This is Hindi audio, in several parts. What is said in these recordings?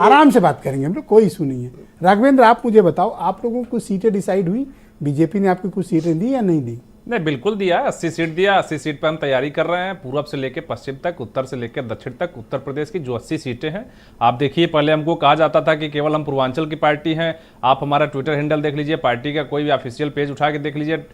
आराम से बात करेंगे हम लोग, कोई इशू नहीं है। राघवेंद्र, आप मुझे बताओ, आप लोगों को कुछ सीटें डिसाइड हुई? बीजेपी ने आपको कुछ सीटें दी या नहीं दी? नहीं, बिल्कुल दिया है। 80 सीट दिया। 80 सीट पर हम तैयारी कर रहे हैं, पूर्व से लेकर पश्चिम तक, उत्तर से लेकर दक्षिण तक। उत्तर प्रदेश की जो 80 सीटें हैं, आप देखिए, पहले हमको कहा जाता था कि केवल हम पूर्वांचल की पार्टी हैं। आप हमारा ट्विटर हैंडल देख लीजिए, पार्टी का कोई भी ऑफिशियल पेज उठा के देख लीजिए,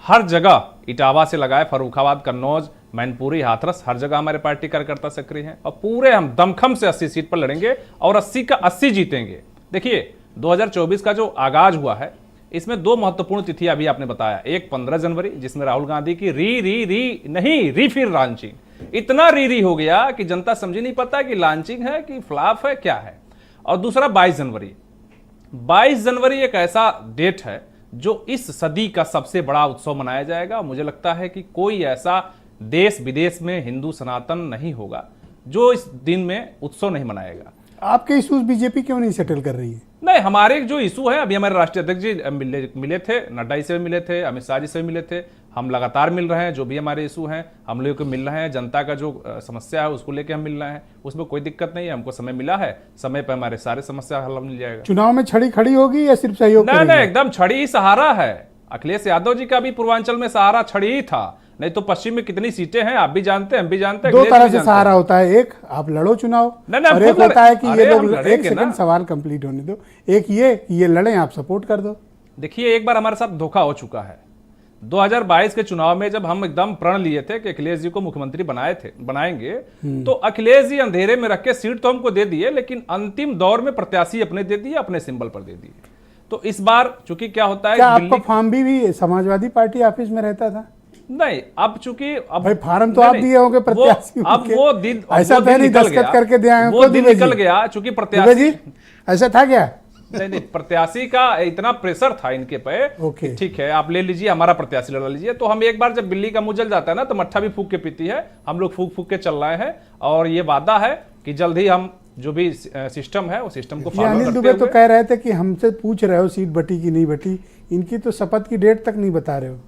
हर जगह इटावा से लगाए फर्रुखाबाद, कन्नौज, मैनपुरी, हाथरस, हर जगह हमारे पार्टी कार्यकर्ता सक्रिय हैं और पूरे हम दमखम से 80 सीट पर लड़ेंगे और 80 का 80 जीतेंगे। देखिए, 2024 का जो आगाज हुआ है, इसमें दो महत्वपूर्ण तिथि अभी आपने बताया। एक 15 जनवरी, जिसमें राहुल गांधी की री फिर लॉन्चिंग, इतना री हो गया कि जनता समझी नहीं पाता कि लॉन्चिंग है कि फ्लॉप है, क्या है। और दूसरा 22 जनवरी। 22 जनवरी एक ऐसा डेट है जो इस सदी का सबसे बड़ा उत्सव मनाया जाएगा। मुझे लगता है कि कोई ऐसा देश विदेश में हिंदू सनातन नहीं होगा जो इस दिन में उत्सव नहीं मनाएगा। आपके इश्यूज बीजेपी क्यों नहीं सेटल कर रही है? नहीं, हमारे जो इशू है, अभी हमारे राष्ट्रीय अध्यक्ष जी मिले थे, नड्डा जी से भी मिले थे, अमित शाह जी से भी मिले थे। हम लगातार मिल रहे हैं, जो भी हमारे इशू हैं हम लोग को मिल रहे हैं। जनता का जो समस्या है उसको लेके हम मिल रहे हैं, उसमें कोई दिक्कत नहीं है। हमको समय मिला है, समय पर हमारे सारे समस्या हल मिल जाएगा। चुनाव में छड़ी खड़ी होगी या सिर्फ सहयोग? नहीं, एकदम छड़ी ही सहारा है। अखिलेश यादव जी का भी पूर्वांचल में सहारा छड़ी ही था, नहीं तो पश्चिम में कितनी सीटें हैं आप भी जानते हैं, हम भी जानते हैं। दो तरह से सहारा होता है, एक आप लड़ो चुनाव, और एक होता है कि ये लोग, एक सेकंड सवाल कंप्लीट होने दो, एक ये लड़ें, आप सपोर्ट कर दो। देखिए, एक बार हमारे साथ धोखा हो चुका है। 2022 के चुनाव में जब हम एकदम प्रण लिए थे कि अखिलेश जी को मुख्यमंत्री बनाएंगे, तो अखिलेश जी अंधेरे में रख के सीट तो हमको दे दिए, लेकिन अंतिम दौर में प्रत्याशी अपने दे दिए, अपने सिंबल पर दे दिए। तो इस बार चूंकि क्या होता है, क्या आपका फॉर्म भी समाजवादी पार्टी ऑफिस में रहता था? नहीं, अब चूंकि अब भाई फार्म तो आप दिए होंगे प्रत्याशी, अब वो दिन ऐसा तो नहीं दस्तखत करके दिया है, वो दिन निकल गया। चूंकि प्रत्याशी ऐसा था क्या? नहीं, प्रत्याशी का इतना प्रेशर था इनके पे। ठीक है, आप ले लीजिए, हमारा प्रत्याशी लड़ा लीजिए। तो हम एक बार जब बिल्ली का मुंह जल जाता है ना, तो मट्ठा भी फूक के पीती है। हम लोग फूक के चल रहे हैं और ये वादा है कि जल्द ही हम जो भी सिस्टम है वो सिस्टम को फॉलो करते हुए। अनिल दुबे तो कह रहे थे कि हमसे पूछ रहे हो सीट बटी की नहीं बटी, इनकी तो शपथ की डेट तक नहीं बता रहे हो।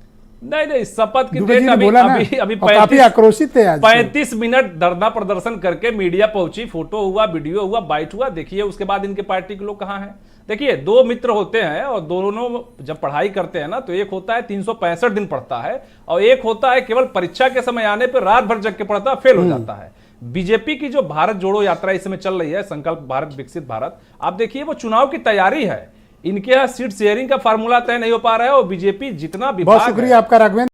नहीं, शपथ की डेट अभी काफी आक्रोशित थे आज। 35 मिनट धरना प्रदर्शन करके मीडिया पहुंची, फोटो हुआ, वीडियो हुआ, बाइट हुआ। देखिए उसके बाद इनके पार्टी के लोग कहां हैं। देखिए, दो मित्र होते हैं और दोनों जब पढ़ाई करते हैं ना, तो एक होता है 365 दिन पढ़ता है और एक होता है केवल परीक्षा के समय आने पर रात भर जग के पढ़ता है, फेल हो जाता है। बीजेपी की जो भारत जोड़ो यात्रा इस समय चल रही है, संकल्प भारत विकसित भारत, आप देखिए वो चुनाव की तैयारी है। इनके यहाँ सीट शेयरिंग का फार्मूला तय नहीं हो पा रहा है और बीजेपी जितना विभाग। बहुत शुक्रिया आपका राघवेंद्र।